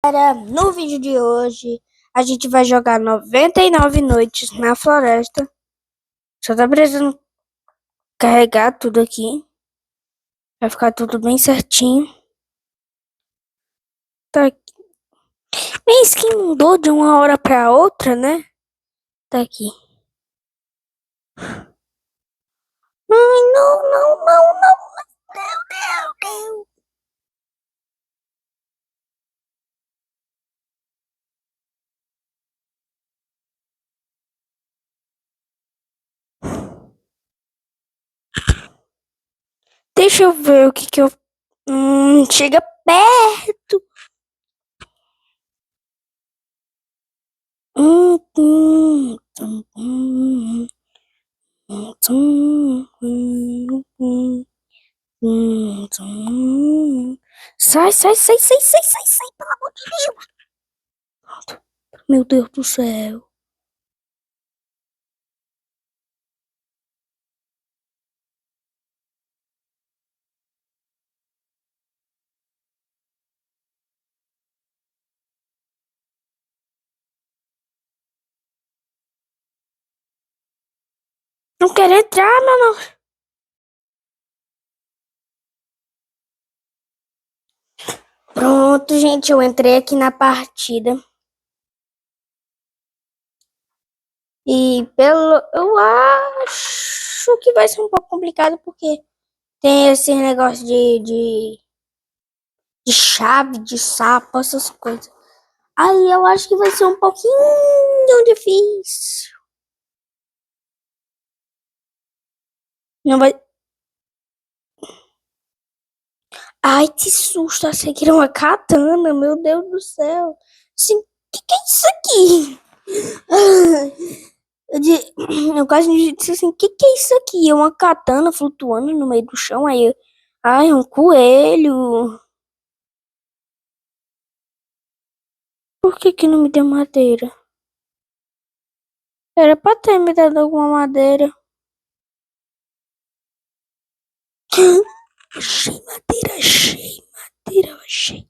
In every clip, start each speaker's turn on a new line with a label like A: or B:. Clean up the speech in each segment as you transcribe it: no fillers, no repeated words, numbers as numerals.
A: No vídeo de hoje, a gente vai jogar 99 noites na floresta. Só tá precisando carregar tudo aqui. Vai ficar tudo bem certinho. Tá aqui. Bem, skin mudou de uma hora pra outra, né? Tá aqui. Ai, não, não, não, não. Não, não, não. Deixa eu ver o que eu... chega perto. Hum, hum, hum, hum, Sai, sai, sai, sai, sai, sai, sai, pelo amor de Deus. Pronto. Meu Deus do céu. Não quero entrar, mano. Pronto, gente, eu entrei aqui na partida. E eu acho que vai ser um pouco complicado porque tem esse negócio de chave, de sapo, essas coisas. Aí eu acho que vai ser um pouquinho difícil. Não vai. Ai, que susto, achei que era uma katana, meu Deus do céu. Assim, que é isso aqui? Eu quase disse assim, que é isso aqui? É uma katana flutuando no meio do chão, ai, um coelho. Por que não me deu madeira? Era pra ter me dado alguma madeira. Achei madeira, achei madeira, achei.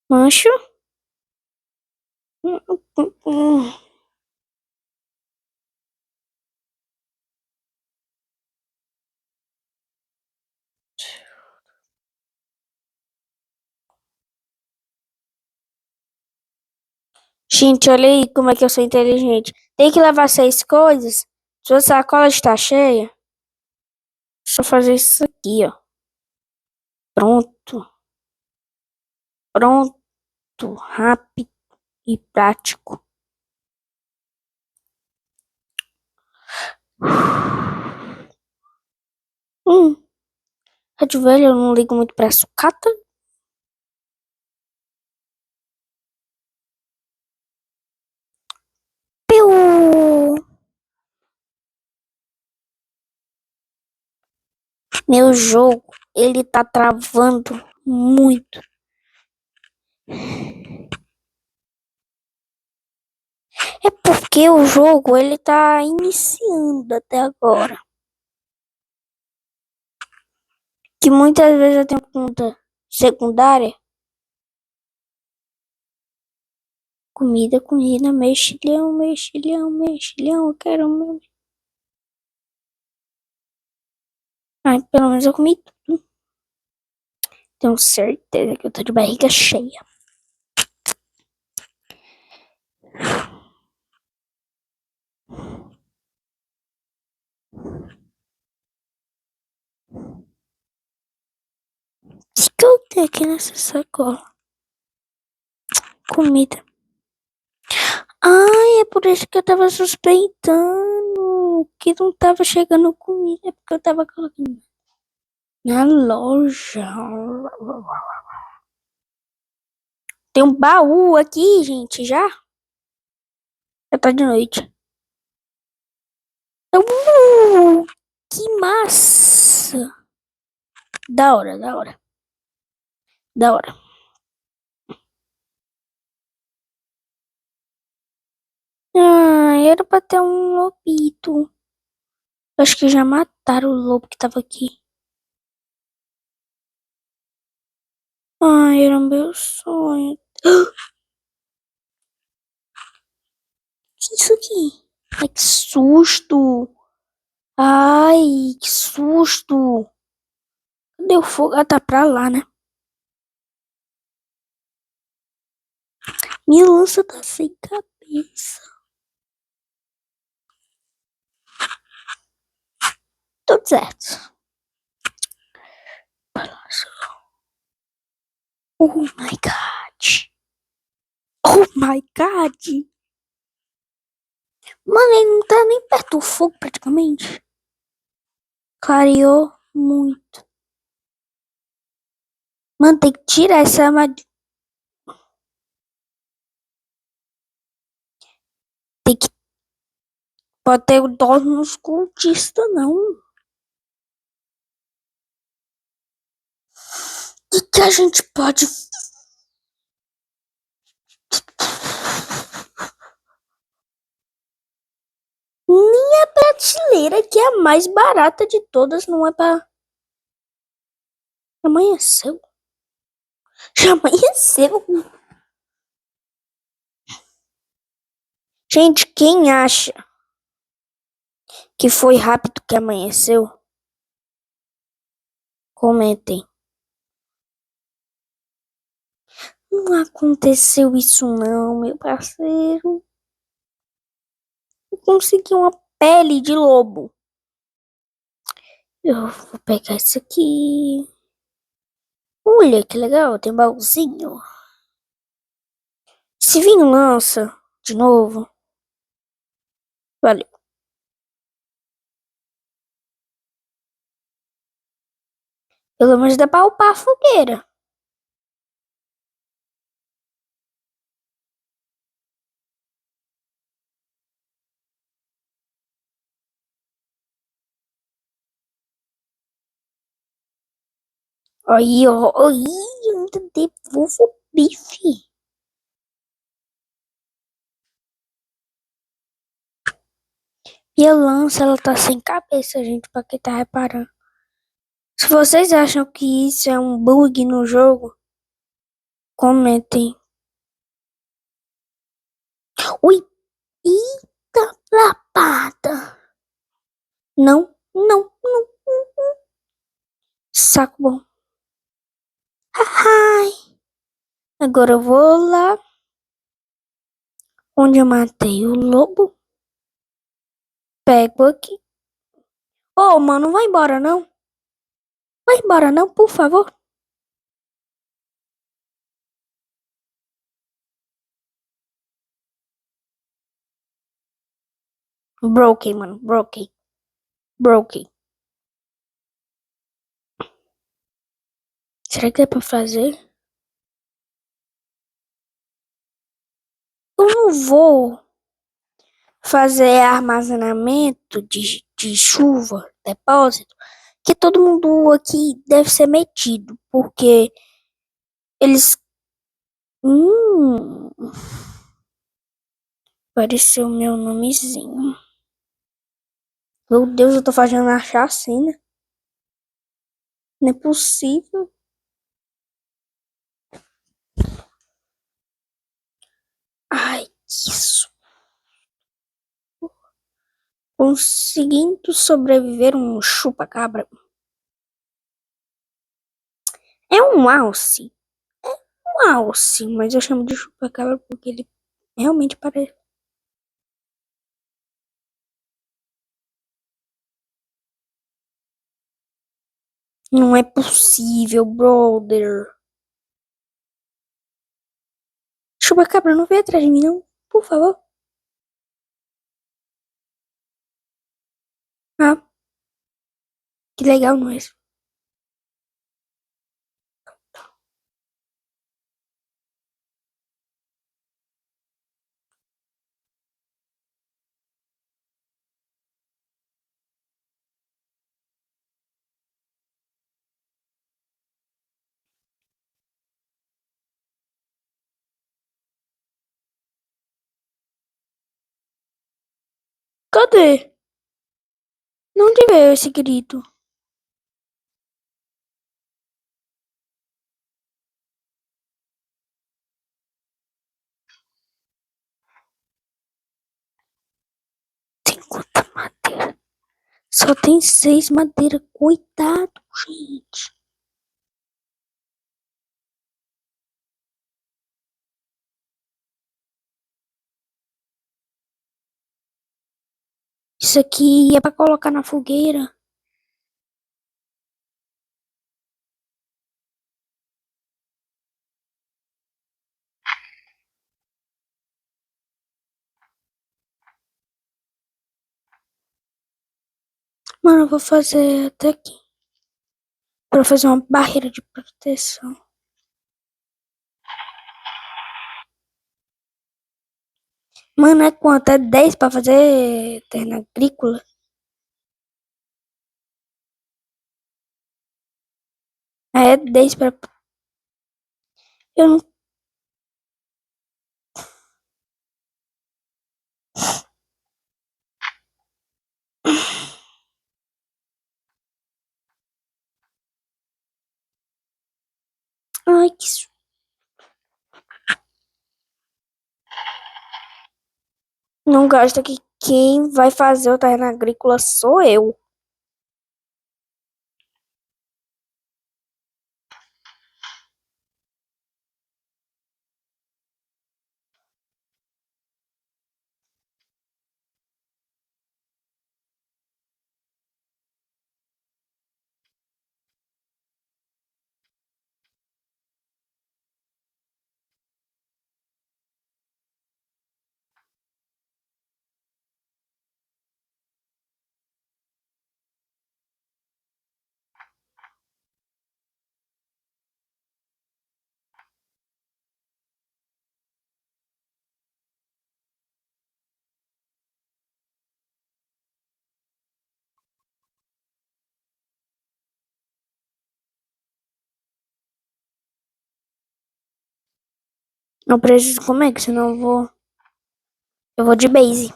A: Mancho? Hum, hum, hum. Gente, olha aí como é que eu sou inteligente. Tem que levar 6 coisas. Sua sacola está cheia. Deixa eu fazer isso aqui, ó. Pronto. Pronto. Rápido e prático. Rádio velho, eu não ligo muito pra sucata. Piu! Meu jogo, ele tá travando muito. É porque o jogo, ele tá iniciando até agora. Que muitas vezes eu tenho conta secundária. Comida, comida, mexilhão, mexilhão, mexilhão. Eu quero meu. Ai, pelo menos eu comi tudo. Tenho certeza que eu tô de barriga cheia. O que eu tenho aqui nessa sacola? Comida. Ai, é por isso que eu tava suspeitando que não tava chegando comida, é porque eu tava colocando na loja. Tem um baú aqui, gente, já? Já tá de noite. Uh, que massa! Da hora, da hora, da hora. Ah, era pra ter um lobito. Acho que já mataram o lobo que tava aqui. Ai, era meu sonho. Que isso aqui? Ai, que susto! Ai, que susto! Cadê o fogo? Ah, tá pra lá, né? Minha lança tá sem cabeça. Tudo certo. Oh my god. Oh my god. Mano, ele não tá nem perto do fogo praticamente. Clareou muito. Mano, tem que tirar essa armadilha. Tem que. Pode ter dó nos cultistas, não. O que a gente pode. Minha prateleira, que é a mais barata de todas, não é pra. Amanheceu. Já amanheceu. Gente, quem acha que foi rápido que amanheceu? Comentem. Não aconteceu isso não, meu parceiro. Eu consegui uma pele de lobo. Eu vou pegar isso aqui. Olha que legal, tem baúzinho. Se vinho lança de novo. Valeu. Pelo menos dá pra upar a fogueira. Aí, ó. Aí, eu ainda devolvo o bife. E a lança, ela tá sem cabeça, gente, pra quem tá reparando. Se vocês acham que isso é um bug no jogo, comentem. Ui, eita lapada. Não, não, não. Saco bom. Ai, agora eu vou lá onde eu matei o lobo. Pego aqui. Ô, mano, não vai embora não. Vai embora não, por favor. Broken, mano, broken. Broken. Será que dá pra fazer? Eu não vou fazer armazenamento de chuva, depósito, que todo mundo aqui deve ser metido, porque eles. Hum, apareceu meu nomezinho. Meu Deus, eu tô fazendo uma chacina. Não é possível. Ai, que isso. Conseguindo sobreviver um chupa-cabra. É um alce. Um alce, mas eu chamo de chupa-cabra porque ele realmente parece. Não é possível, brother. Chupa-cabra, não vem atrás de mim, não. Por favor. Ah, que legal, não é? Cadê? Onde veio esse grito? Tem quanta madeira? Só tem 6 madeiras. Coitado, gente. Isso aqui é pra colocar na fogueira. Mano, eu vou fazer até aqui. Pra fazer uma barreira de proteção. Mano, é quanto? É 10 pra fazer terra agrícola? É 10 pra... Eu não... Ai, que... Não gasta que quem vai fazer o terreno agrícola sou eu. Não preciso comer, que senão eu vou... Eu vou de base.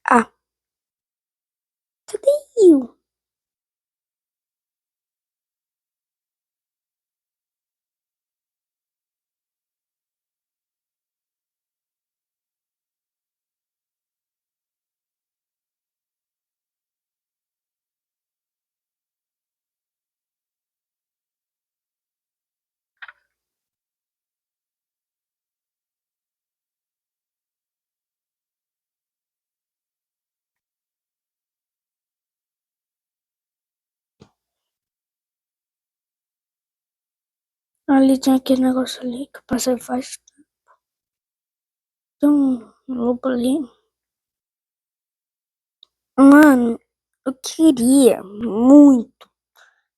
A: Ah, cadê eu? Ali tem aquele negócio ali que eu passei faz... Tem um lobo ali. Mano, eu queria muito,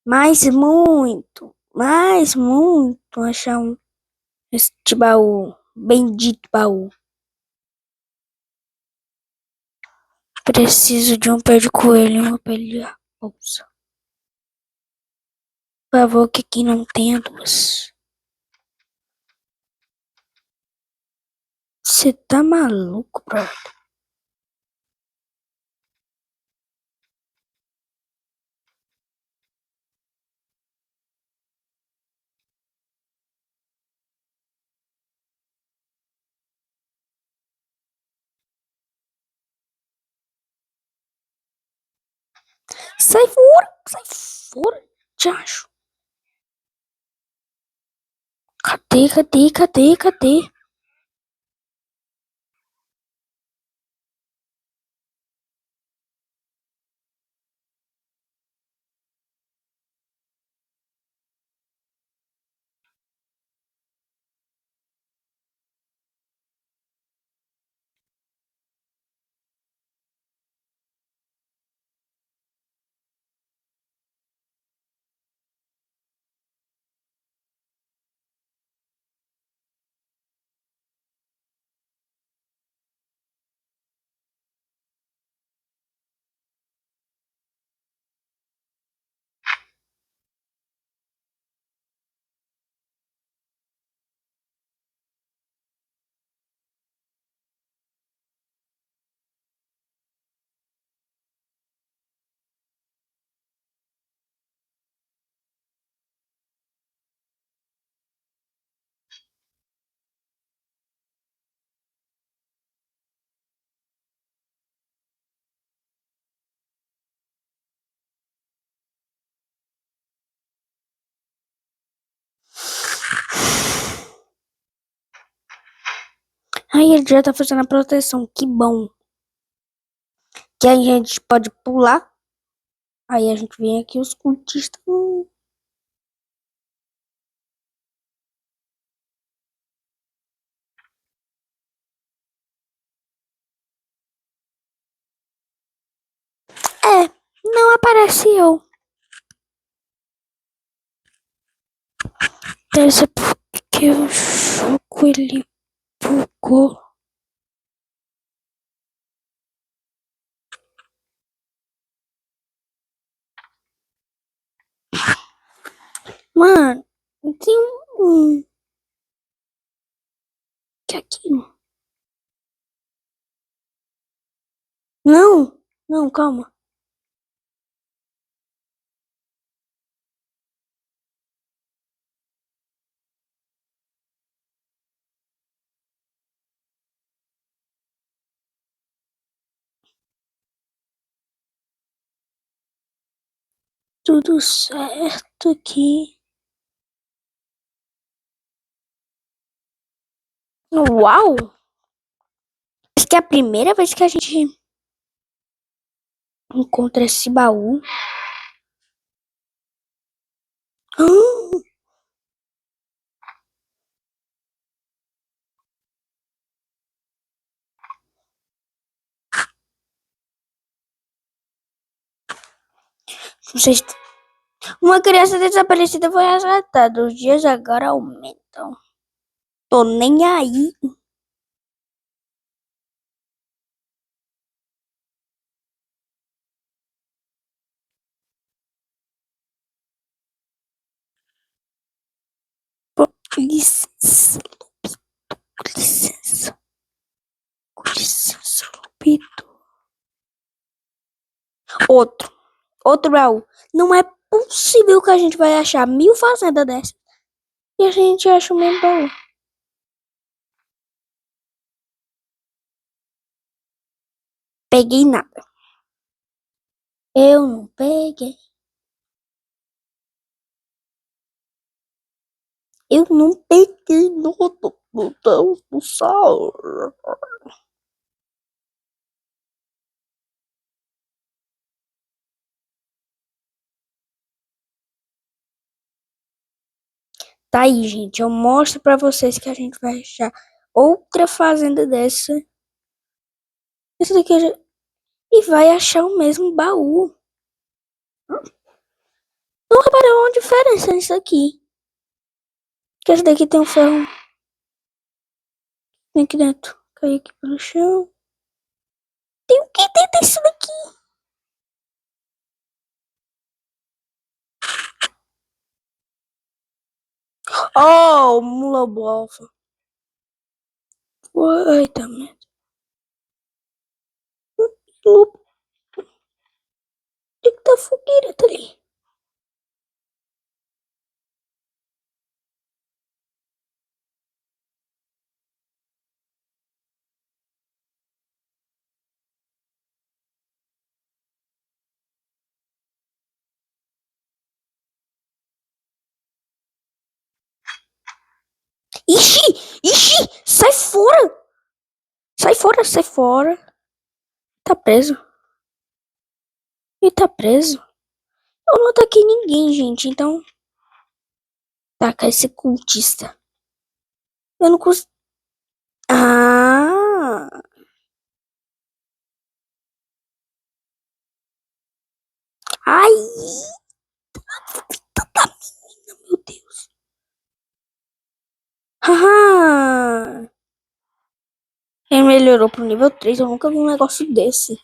A: mas muito achar este baú, bendito baú. Preciso de um pé de coelho e uma pele de raposa. Por favor, que aqui não tenha duas. Você tá maluco, bro? Sai fora, te acho. Cadê? Ai, ele já tá fazendo a proteção. Que bom. Que a gente pode pular. Aí a gente vem aqui, os cultistas. É, não apareceu. Deve ser porque o jogo ele bugou. Mano, tem um. Que aqui? Não, não, calma. Tudo certo aqui. Uau! Acho que é a primeira vez que a gente encontra esse baú. Ah, vocês... Uma criança desaparecida foi resgatada. Os dias agora aumentam. Tô nem aí. Com licença, com licença, com licença, Lupito. Outro. Outro baú. Não é possível que a gente vai achar 1000 fazendas dessas. E a gente acha o mesmo baú. Peguei nada. Eu não peguei. Eu não peguei nada. Meu Deus do céu. Tá aí, gente. Eu mostro pra vocês que a gente vai achar outra fazenda dessa. Essa daqui e vai achar o mesmo baú. Não reparou uma diferença nisso aqui. Que essa daqui tem um ferro. Vem aqui dentro. Cai aqui pelo chão. Tem o que dentro disso daqui? Oh, mula bofa. Eita, merda. Lupa, tem que tá fogueira tá ali. Ixi, ixi, sai fora. Sai fora, sai fora. Tá preso. Ele tá preso. Eu não ataquei ninguém, gente. Então, taca esse cultista. Eu não consigo. Ah. Ai. Meu Deus. Haha. Ele melhorou pro nível 3. Eu nunca vi um negócio desse.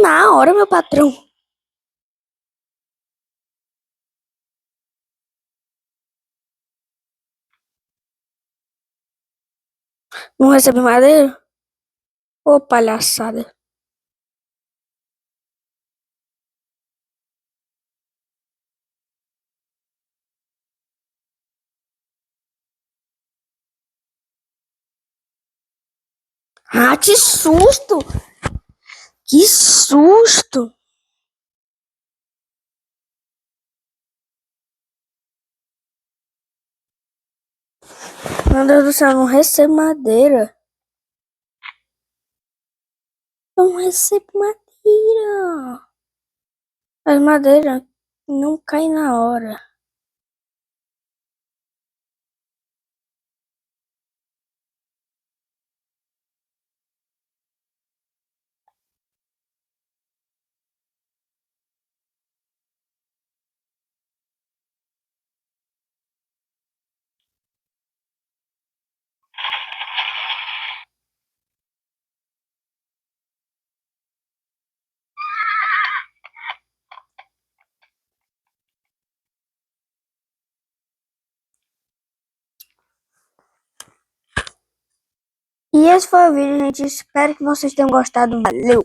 A: Na hora, meu patrão. Não recebe madeira? Ô, palhaçada. Ah, que susto! Que susto! Meu Deus do céu, não recebo madeira. Não recebo madeira. As madeiras não caem na hora. E esse foi o vídeo, gente. Espero que vocês tenham gostado. Valeu!